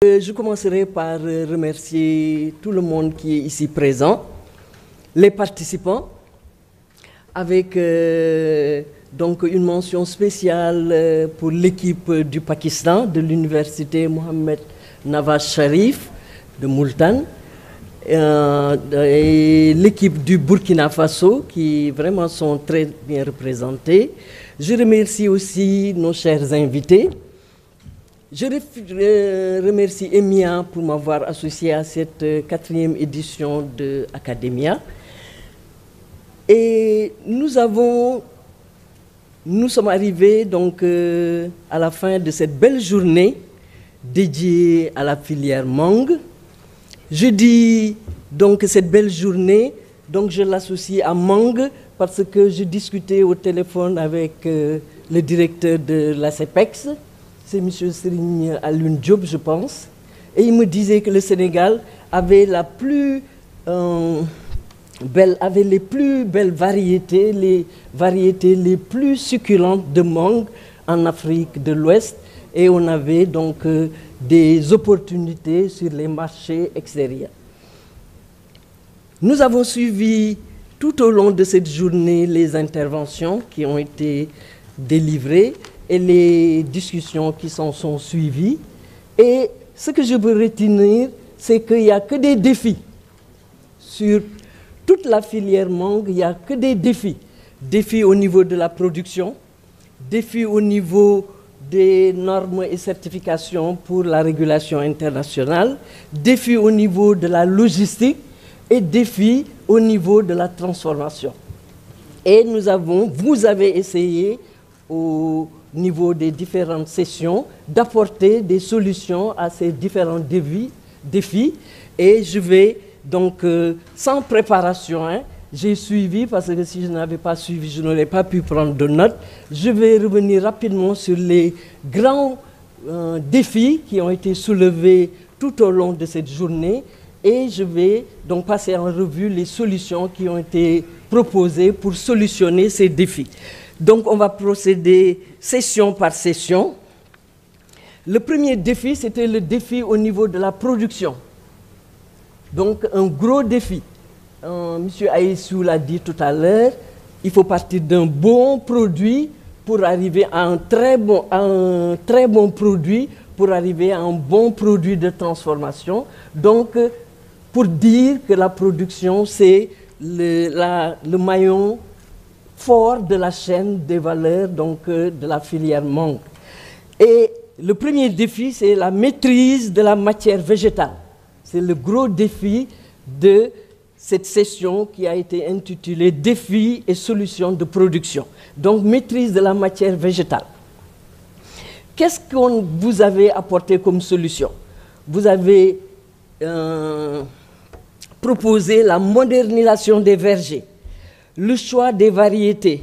Je commencerai par remercier tout le monde qui est ici présent, les participants, avec donc une mention spéciale pour l'équipe du Pakistan, de l'université Mohammed Nawaz Sharif de Multan, et l'équipe du Burkina Faso qui vraiment sont très bien représentés. Je remercie aussi nos chers invités. Je remercie EMIA pour m'avoir associé à cette 4e édition de Academia. Et nous sommes arrivés donc à la fin de cette belle journée dédiée à la filière mangue. Je dis donc cette belle journée, donc je l'associe à mangue parce que je discutais au téléphone avec le directeur de la CEPEX. C'est M. Serigne Alioune Diop, je pense. Et il me disait que le Sénégal avait les plus belles variétés, les variétés les plus succulentes de mangue en Afrique de l'Ouest. Et on avait donc des opportunités sur les marchés extérieurs. Nous avons suivi tout au long de cette journée les interventions qui ont été délivrées et les discussions qui s'en sont suivies. Et ce que je veux retenir, c'est qu'il n'y a que des défis. Sur toute la filière mangue, il n'y a que des défis. Défis au niveau de la production, défis au niveau des normes et certifications pour la régulation internationale, défis au niveau de la logistique et défis au niveau de la transformation. Et vous avez essayé au niveau des différentes sessions, d'apporter des solutions à ces différents défis. Et je vais donc, sans préparation, j'ai suivi, parce que si je n'avais pas suivi, je n'aurais pas pu prendre de notes. Je vais revenir rapidement sur les grands défis qui ont été soulevés tout au long de cette journée. Et je vais donc passer en revue les solutions qui ont été proposées pour solutionner ces défis. Donc, on va procéder session par session. Le premier défi, c'était le défi au niveau de la production. Donc, un gros défi. M. Aïssou l'a dit tout à l'heure, il faut partir d'un bon produit pour arriver à un très bon produit, pour arriver à un bon produit de transformation. Donc, pour dire que la production, c'est le maillon fort de la chaîne des valeurs donc, de la filière mangue. Et le premier défi, c'est la maîtrise de la matière végétale. C'est le gros défi de cette session qui a été intitulée « Défis et solutions de production ». Donc, maîtrise de la matière végétale. Qu'est-ce que vous avez apporté comme solution? Vous avez proposé la modernisation des vergers, le choix des variétés,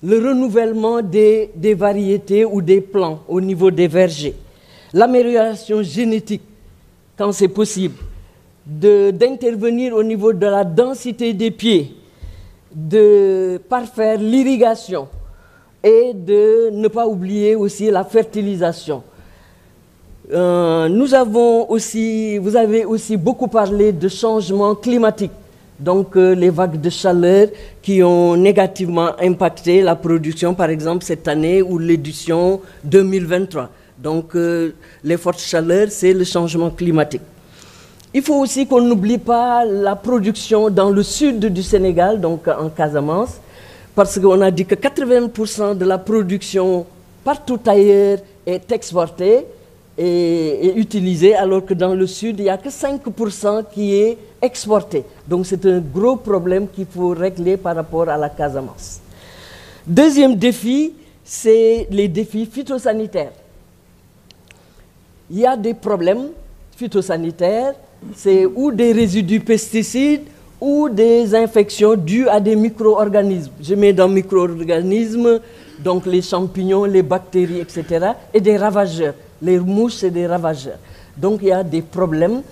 le renouvellement des variétés ou des plants au niveau des vergers, l'amélioration génétique quand c'est possible, d'intervenir au niveau de la densité des pieds, de parfaire l'irrigation et de ne pas oublier aussi la fertilisation. Vous avez aussi beaucoup parlé de changement climatique. Donc, les vagues de chaleur qui ont négativement impacté la production, par exemple, cette année ou l'édition 2023. Donc, les fortes chaleurs, c'est le changement climatique. Il faut aussi qu'on n'oublie pas la production dans le sud du Sénégal, donc en Casamance, parce qu'on a dit que 80% de la production partout ailleurs est exportée et utilisée, alors que dans le sud, il n'y a que 5% qui est exporté. Donc c'est un gros problème qu'il faut régler par rapport à la Casamance. Deuxième défi, c'est les défis phytosanitaires. Il y a des problèmes phytosanitaires, c'est ou des résidus pesticides ou des infections dues à des micro-organismes. Je mets dans micro-organismes donc les champignons, les bactéries, etc. et des ravageurs. Les mouches, c'est des ravageurs. Donc il y a des problèmes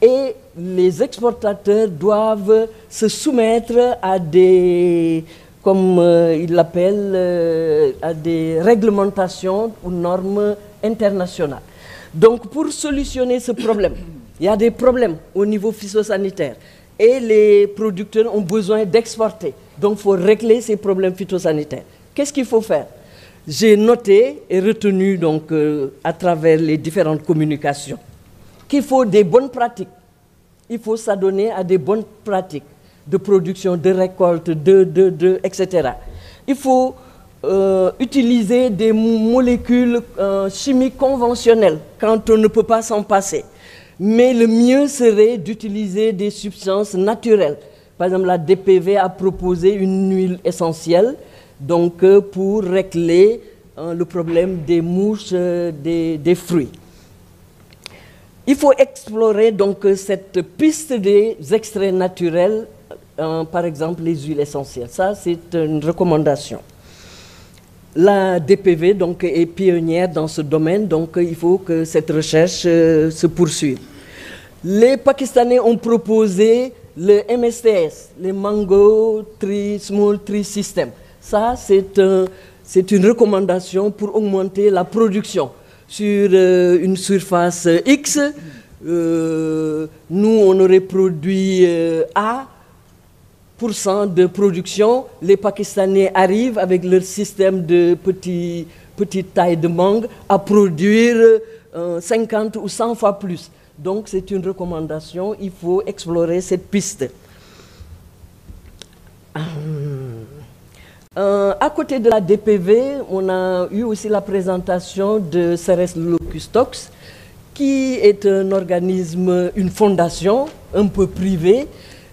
et les exportateurs doivent se soumettre à des, comme ils l'appellent, à des réglementations ou normes internationales. Donc, pour solutionner ce problème, il y a des problèmes au niveau phytosanitaire et les producteurs ont besoin d'exporter. Donc, il faut régler ces problèmes phytosanitaires. Qu'est-ce qu'il faut faire? J'ai noté et retenu donc, à travers les différentes communications qu'il faut des bonnes pratiques. Il faut s'adonner à des bonnes pratiques de production, de récolte, etc. Il faut utiliser des molécules chimiques conventionnelles quand on ne peut pas s'en passer. Mais le mieux serait d'utiliser des substances naturelles. Par exemple, la DPV a proposé une huile essentielle donc, pour régler le problème des mouches des fruits. Il faut explorer donc, cette piste des extraits naturels, par exemple les huiles essentielles. Ça, c'est une recommandation. La DPV donc, est pionnière dans ce domaine, donc il faut que cette recherche se poursuive. Les Pakistanais ont proposé le MSTS, le Mango Small Tree System. Ça, c'est une recommandation pour augmenter la production. Sur une surface X, nous, on aurait produit A% de production. Les Pakistanais arrivent avec leur système de petite taille de mangue à produire 50 ou 100 fois plus. Donc, c'est une recommandation. Il faut explorer cette piste. À côté de la DPV, on a eu aussi la présentation de Ceres Locustox, qui est un organisme, une fondation un peu privée.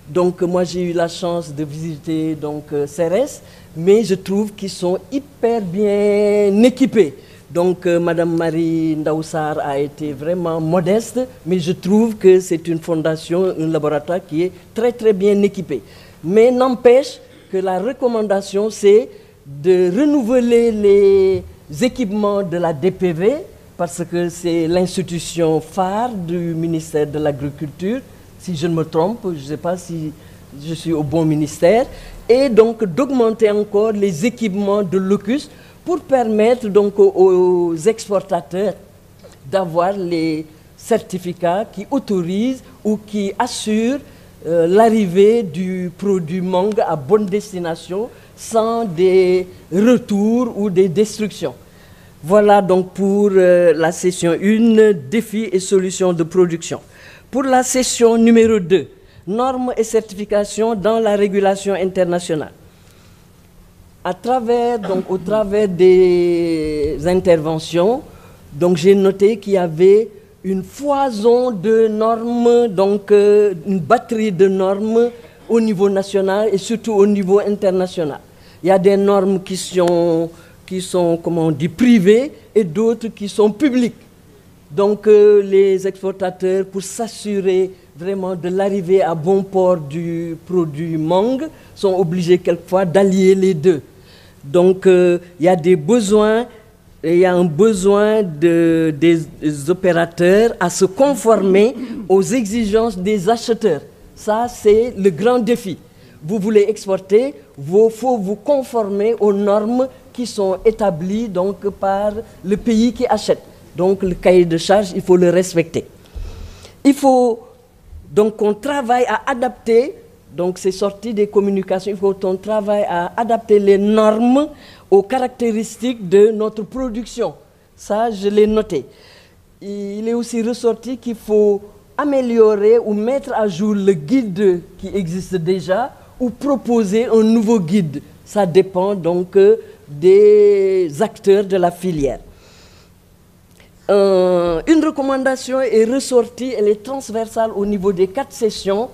Donc moi j'ai eu la chance de visiter donc, Ceres, mais je trouve qu'ils sont hyper bien équipés. Donc Madame Marie Ndaoussar a été vraiment modeste, mais je trouve que c'est une fondation, un laboratoire qui est très très bien équipé. Mais n'empêche que la recommandation, c'est de renouveler les équipements de la DPV, parce que c'est l'institution phare du ministère de l'Agriculture, si je ne me trompe, je ne sais pas si je suis au bon ministère, et donc d'augmenter encore les équipements de Locus pour permettre donc aux exportateurs d'avoir les certificats qui autorisent ou qui assurent l'arrivée du produit mangue à bonne destination sans des retours ou des destructions. Voilà donc pour la session 1, défis et solutions de production. Pour la session numéro 2, normes et certifications dans la régulation internationale. Au travers des interventions, j'ai noté qu'il y avait une foison de normes, donc une batterie de normes au niveau national et surtout au niveau international. Il y a des normes qui sont comment on dit, privées et d'autres qui sont publiques. Donc les exportateurs, pour s'assurer vraiment de l'arrivée à bon port du produit mangue, sont obligés quelquefois d'allier les deux. Donc il y a des besoins. Il y a un besoin des opérateurs à se conformer aux exigences des acheteurs. Ça, c'est le grand défi. Vous voulez exporter, il faut vous conformer aux normes qui sont établies donc, par le pays qui achète. Donc, le cahier de charge, il faut le respecter. Il faut donc qu'on travaille à adapter, donc c'est sorti des communications, il faut qu'on travaille à adapter les normes aux caractéristiques de notre production. Ça, je l'ai noté. Il est aussi ressorti qu'il faut améliorer ou mettre à jour le guide qui existe déjà ou proposer un nouveau guide. Ça dépend donc des acteurs de la filière. Une recommandation est ressortie, elle est transversale au niveau des 4 sessions.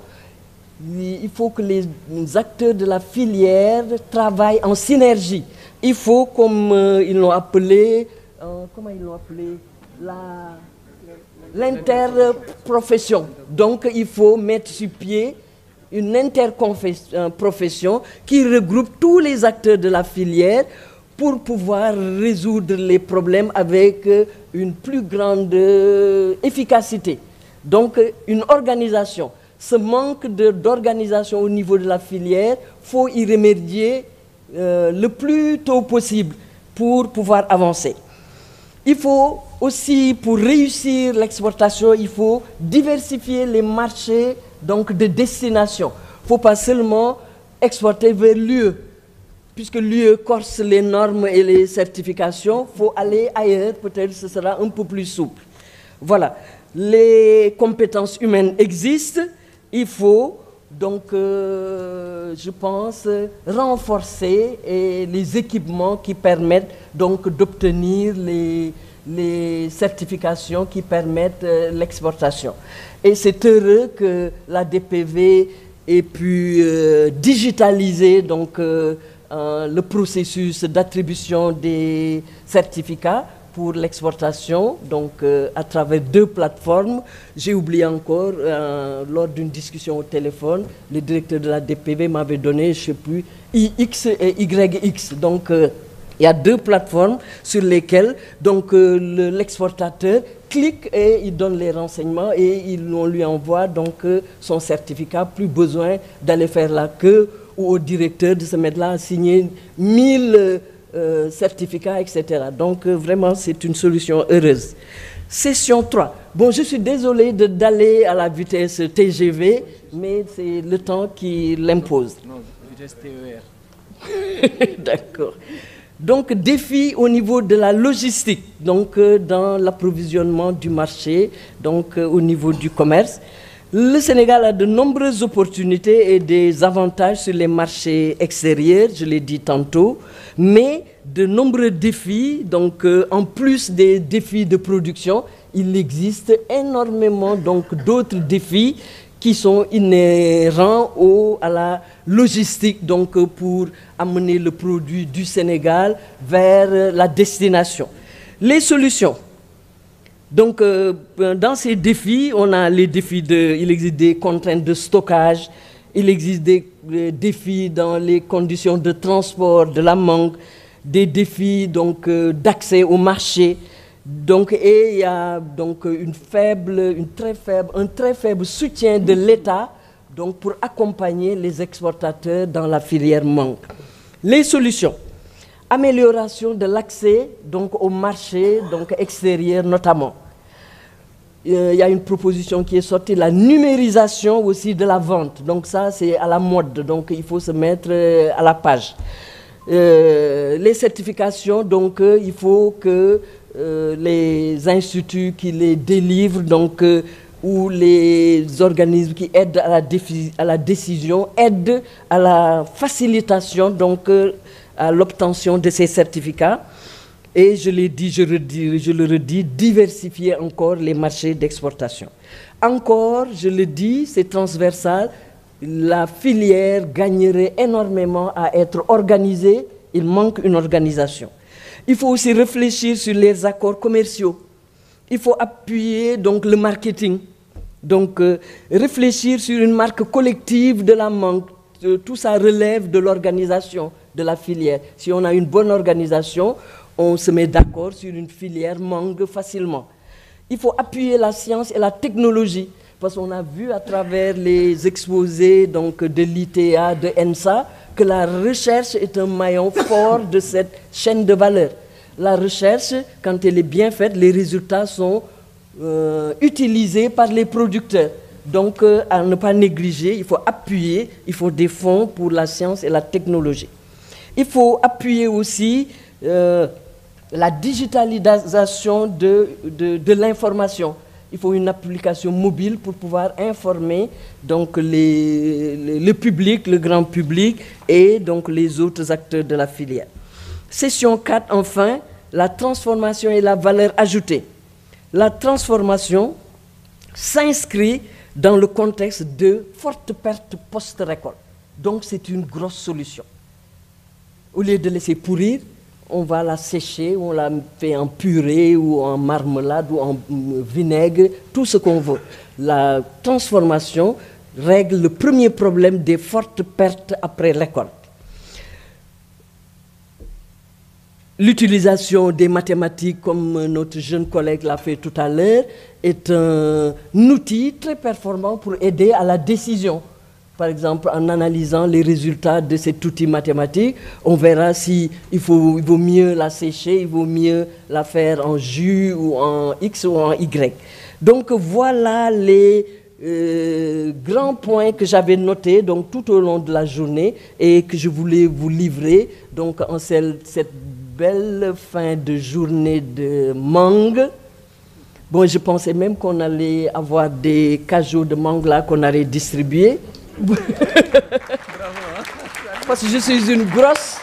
Il faut que les acteurs de la filière travaillent en synergie. Il faut, comme ils l'ont appelé, l'interprofession. Donc, il faut mettre sur pied une interprofession qui regroupe tous les acteurs de la filière pour pouvoir résoudre les problèmes avec une plus grande efficacité. Donc, une organisation. Ce manque d'organisation au niveau de la filière, il faut y remédier le plus tôt possible pour pouvoir avancer. Il faut aussi, pour réussir l'exportation, il faut diversifier les marchés donc, de destination. Il ne faut pas seulement exporter vers l'UE, puisque l'UE corse les normes et les certifications, il faut aller ailleurs, peut-être ce sera un peu plus souple. Voilà, les compétences humaines existent, il faut donc, je pense, renforcer les équipements qui permettent donc d'obtenir les certifications qui permettent l'exportation. Et c'est heureux que la DPV ait pu digitaliser donc, le processus d'attribution des certificats pour l'exportation, donc à travers 2 plateformes. J'ai oublié encore, lors d'une discussion au téléphone, le directeur de la DPV m'avait donné, je ne sais plus, IX et YX. Donc, il y a 2 plateformes sur lesquelles l'exportateur clique et il donne les renseignements et on lui envoie donc son certificat. Plus besoin d'aller faire la queue ou au directeur de se mettre là à signer 1000 certificats, etc. Donc, vraiment, c'est une solution heureuse. Session 3. Bon, je suis désolé d'aller à la vitesse TGV, mais c'est le temps qui l'impose. Non, vitesse TER. D'accord. Donc, défi au niveau de la logistique, donc dans l'approvisionnement du marché, donc au niveau du commerce. Le Sénégal a de nombreuses opportunités et des avantages sur les marchés extérieurs, je l'ai dit tantôt, mais de nombreux défis, donc en plus des défis de production, il existe énormément d'autres défis qui sont inhérents à la logistique, donc pour amener le produit du Sénégal vers la destination. Les solutions. Donc, dans ces défis, on a les défis il existe des contraintes de stockage, il existe des défis dans les conditions de transport, de la manque, des défis d'accès au marché. Donc, et il y a donc un très faible soutien de l'État donc pour accompagner les exportateurs dans la filière mangue. Les solutions. Amélioration de l'accès donc au marché donc extérieur notamment. Il y a une proposition qui est sortie, la numérisation aussi de la vente. Donc ça, c'est à la mode, donc il faut se mettre à la page. Les certifications, donc il faut que les instituts qui les délivrent, donc, ou les organismes qui aident à la décision, aident à la facilitation, donc à l'obtention de ces certificats. Et je l'ai dit, je le redis, diversifier encore les marchés d'exportation. Encore, je le dis, c'est transversal, la filière gagnerait énormément à être organisée, il manque une organisation. Il faut aussi réfléchir sur les accords commerciaux. Il faut appuyer donc le marketing, donc réfléchir sur une marque collective de la mangue. Tout ça relève de l'organisation de la filière. Si on a une bonne organisation, on se met d'accord sur une filière mangue facilement. Il faut appuyer la science et la technologie, parce qu'on a vu à travers les exposés donc, de l'ITA, de ENSA, que la recherche est un maillon fort de cette chaîne de valeur. La recherche, quand elle est bien faite, les résultats sont utilisés par les producteurs. Donc, à ne pas négliger, il faut appuyer, il faut des fonds pour la science et la technologie. Il faut appuyer aussi la digitalisation de l'information. Il faut une application mobile pour pouvoir informer donc, le public, le grand public et donc, les autres acteurs de la filière. Session 4, enfin, la transformation et la valeur ajoutée. La transformation s'inscrit dans le contexte de fortes pertes post-récolte. Donc, c'est une grosse solution. Au lieu de laisser pourrir, on va la sécher, on la fait en purée ou en marmelade ou en vinaigre, tout ce qu'on veut. La transformation règle le premier problème des fortes pertes après récolte. L'utilisation des mathématiques, comme notre jeune collègue l'a fait tout à l'heure, est un outil très performant pour aider à la décision. par exemple, en analysant les résultats de cet outil mathématique, on verra si il vaut mieux la sécher, il vaut mieux la faire en jus ou en X ou en Y. Donc voilà les grands points que j'avais notés donc, tout au long de la journée et que je voulais vous livrer donc, en cette belle fin de journée de mangue. Bon, je pensais même qu'on allait avoir des cajots de mangue là qu'on allait distribuer. Parce que je suis une grosse,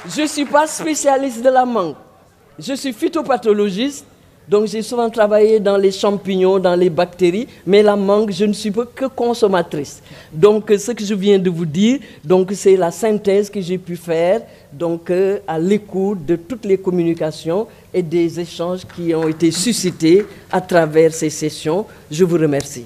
je ne suis pas spécialiste de la mangue. Je suis phytopathologiste, donc j'ai souvent travaillé dans les champignons, dans les bactéries, mais la mangue, je ne suis pas que consommatrice. Donc ce que je viens de vous dire, donc c'est la synthèse que j'ai pu faire donc, à l'écoute de toutes les communications et des échanges qui ont été suscités à travers ces sessions. Je vous remercie.